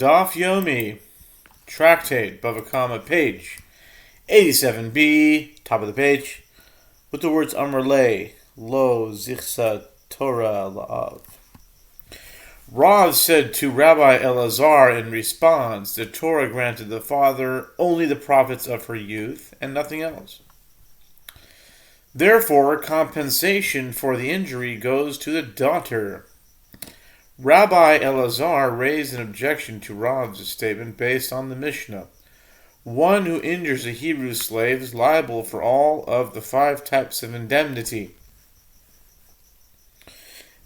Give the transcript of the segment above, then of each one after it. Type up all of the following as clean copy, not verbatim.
Daf Yomi, Tractate, Bava, page 87b, top of the page, with the words Amrle, Lo Zichsa Torah La'av. Rav said to Rabbi Elazar in response, the Torah granted the father only the profits of her youth and nothing else. Therefore, compensation for the injury goes to the daughter. Rabbi Elazar raised an objection to Rav's statement based on the Mishnah. One who injures a Hebrew slave is liable for all of the 5 types of indemnity.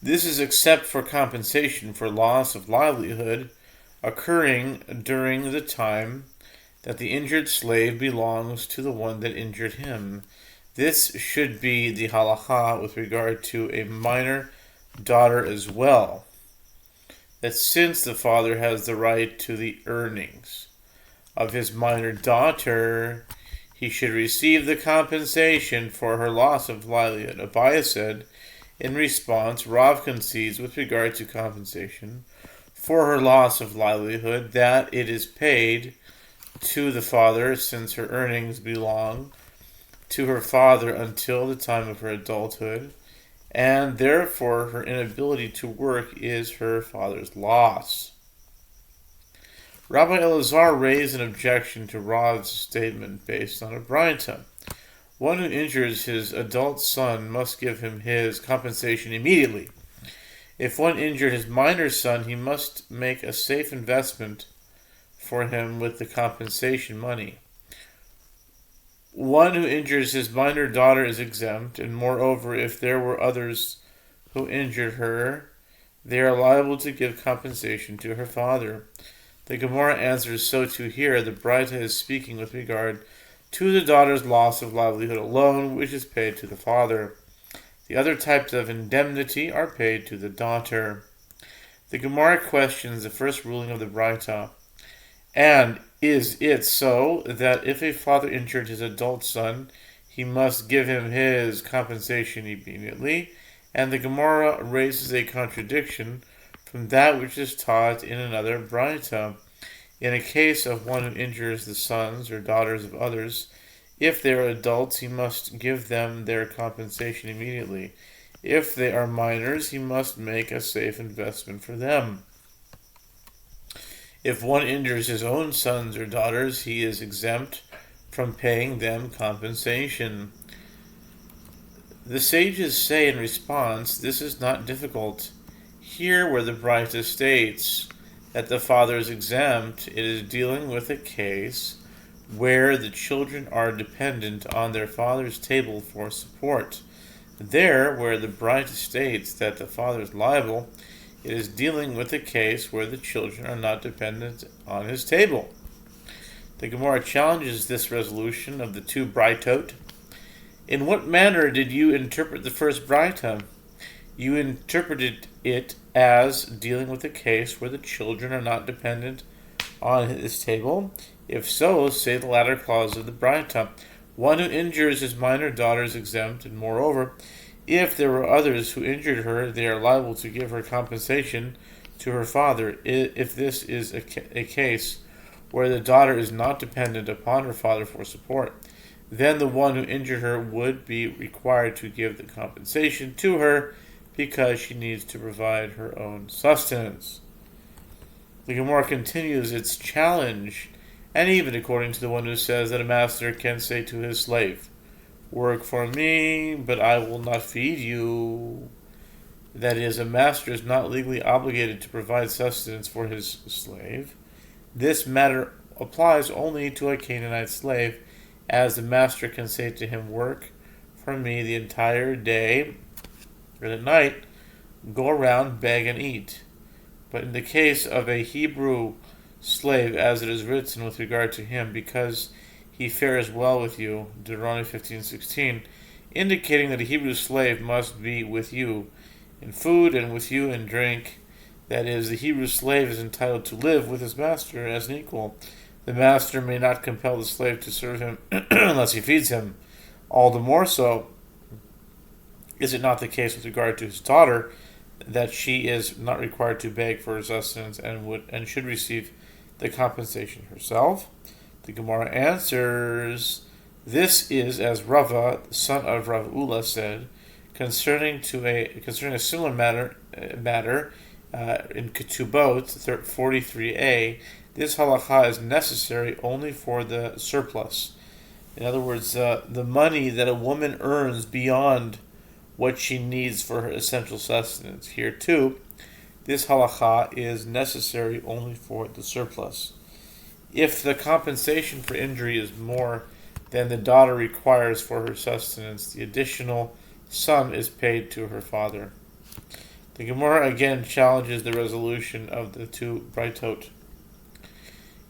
This is except for compensation for loss of livelihood occurring during the time that the injured slave belongs to the one that injured him. This should be the halacha with regard to a minor daughter as well, that since the father has the right to the earnings of his minor daughter, he should receive the compensation for her loss of livelihood. Abaye said, in response, Rav concedes with regard to compensation for her loss of livelihood that it is paid to the father since her earnings belong to her father until the time of her adulthood, and therefore her inability to work is her father's loss. Rabbi Elazar raised an objection to Rav's statement based on a braita. One who injures his adult son must give him his compensation immediately. If one injured his minor son, he must make a safe investment for him with the compensation money. One who injures his minor daughter is exempt, and moreover, if there were others who injured her, they are liable to give compensation to her father. The Gemara answers, so too here, the braita is speaking with regard to the daughter's loss of livelihood alone, which is paid to the father. The other types of indemnity are paid to the daughter. The Gemara questions the first ruling of the braita. And is it so that if a father injured his adult son, he must give him his compensation immediately? And the Gemara raises a contradiction from that which is taught in another braita. In a case of one who injures the sons or daughters of others, if they are adults, he must give them their compensation immediately. If they are minors, he must make a safe investment for them. If one injures his own sons or daughters, he is exempt from paying them compensation. The sages say in response, this is not difficult. Here where the braita states that the father is exempt, it is dealing with a case where the children are dependent on their father's table for support. There, where the braita states that the father is liable, it is dealing with a case where the children are not dependent on his table. The Gemara challenges this resolution of the 2 braitot. In what manner did you interpret the first braita? You interpreted it as dealing with a case where the children are not dependent on his table. If so, say the latter clause of the braita. One who injures his minor daughter is exempt, and moreover, if there were others who injured her, they are liable to give her compensation to her father. If this is a case where the daughter is not dependent upon her father for support, then the one who injured her would be required to give the compensation to her because she needs to provide her own sustenance. The Gemara continues its challenge, and even according to the one who says that a master can say to his slave, work for me, but I will not feed you. That is, a master is not legally obligated to provide sustenance for his slave. This matter applies only to a Canaanite slave, as the master can say to him, work for me the entire day, and at night, go around, beg and eat. But in the case of a Hebrew slave, as it is written with regard to him, because he fares well with you, Deuteronomy 15:16, indicating that a Hebrew slave must be with you in food and with you in drink. That is, the Hebrew slave is entitled to live with his master as an equal. The master may not compel the slave to serve him unless he feeds him. All the more so is it not the case with regard to his daughter, that she is not required to beg for her sustenance and should receive the compensation herself? The Gemara answers, this is as Rava, son of Rav Ula, said concerning a similar matter in Ketubot 43a. This halacha is necessary only for the surplus. In other words, the money that a woman earns beyond what she needs for her essential sustenance. Here too, this halacha is necessary only for the surplus. If the compensation for injury is more than the daughter requires for her sustenance, the additional sum is paid to her father. The Gemara again challenges the resolution of the two Braitot.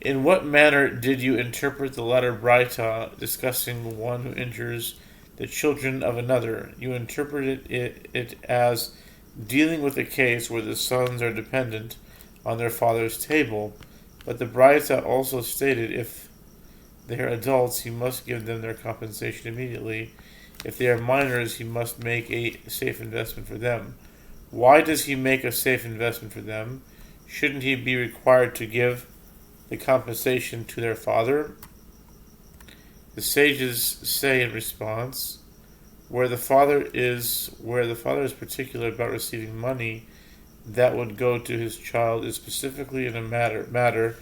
In what manner did you interpret the latter Braita discussing one who injures the children of another? You interpreted it as dealing with a case where the sons are dependent on their father's table, but the Braita also stated if they are adults, he must give them their compensation immediately. If they are minors, he must make a safe investment for them. Why does he make a safe investment for them? Shouldn't he be required to give the compensation to their father? The sages say in response, where the father is particular about receiving money that would go to his child is specifically in a matter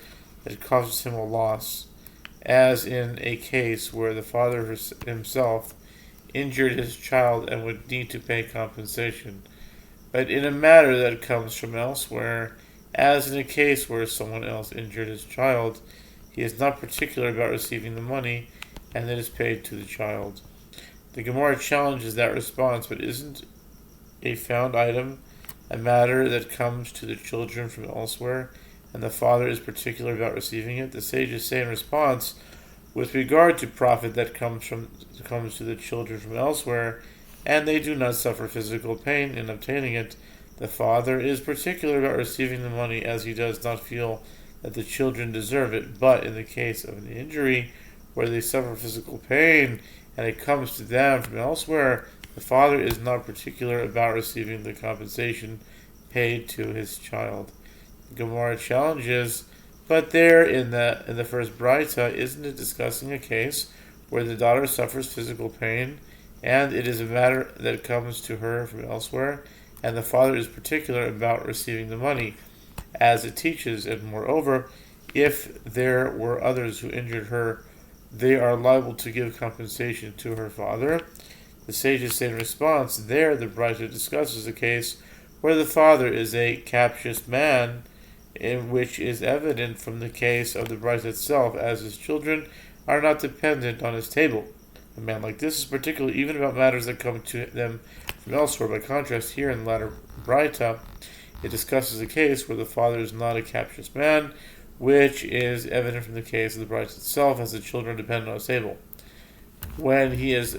that causes him a loss, as in a case where the father himself injured his child and would need to pay compensation, but in a matter that comes from elsewhere, as in a case where someone else injured his child, he is not particular about receiving the money, and it is paid to the child. The Gemara challenges that response, but isn't a found item a matter that comes to the children from elsewhere, and the father is particular about receiving it? The sages say in response, with regard to profit that comes to the children from elsewhere, and they do not suffer physical pain in obtaining it, the father is particular about receiving the money, as he does not feel that the children deserve it. But in the case of an injury where they suffer physical pain and it comes to them from elsewhere, the father is not particular about receiving the compensation paid to his child. The Gemara challenges, but there in the first Braita, isn't it discussing a case where the daughter suffers physical pain and it is a matter that comes to her from elsewhere, and the father is particular about receiving the money, as it teaches, and moreover, if there were others who injured her, they are liable to give compensation to her father? The sages say in response, there the Braita discusses a case where the father is a captious man, in which is evident from the case of the Braita itself, as his children are not dependent on his table. A man like this is particular even about matters that come to them from elsewhere. By contrast, here in the latter Braita, it discusses a case where the father is not a captious man, which is evident from the case of the Braita itself, as the children depend on his table. When he is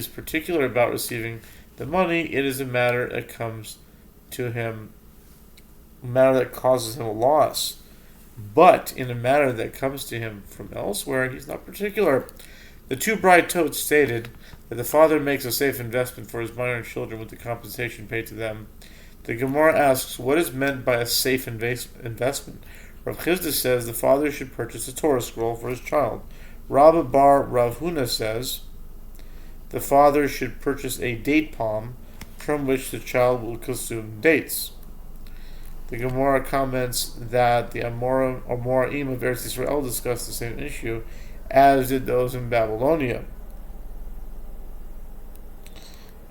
particular about receiving the money, it is a matter that comes to him, a matter that causes him a loss. But in a matter that comes to him from elsewhere, he's not particular. The two Braitot stated that the father makes a safe investment for his minor children with the compensation paid to them. The Gemara asks, what is meant by a safe investment? Rav Chizda says the father should purchase a Torah scroll for his child. Rabba bar Rav Huna says the father should purchase a date palm from which the child will consume dates. The Gemara comments that the Amoraim of Eretz Yisrael discussed the same issue, as did those in Babylonia.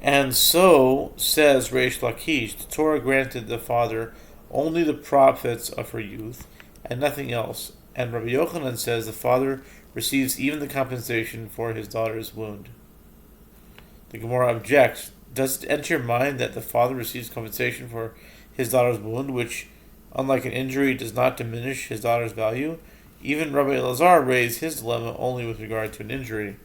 And so, says Reish Lakish, the Torah granted the father only the profits of her youth, and nothing else. And Rabbi Yochanan says the father receives even the compensation for his daughter's wound. The Gemara objects, does it enter your mind that the father receives compensation for his daughter's wound, which, unlike an injury, does not diminish his daughter's value? Even Rabbi Elazar raised his dilemma only with regard to an injury.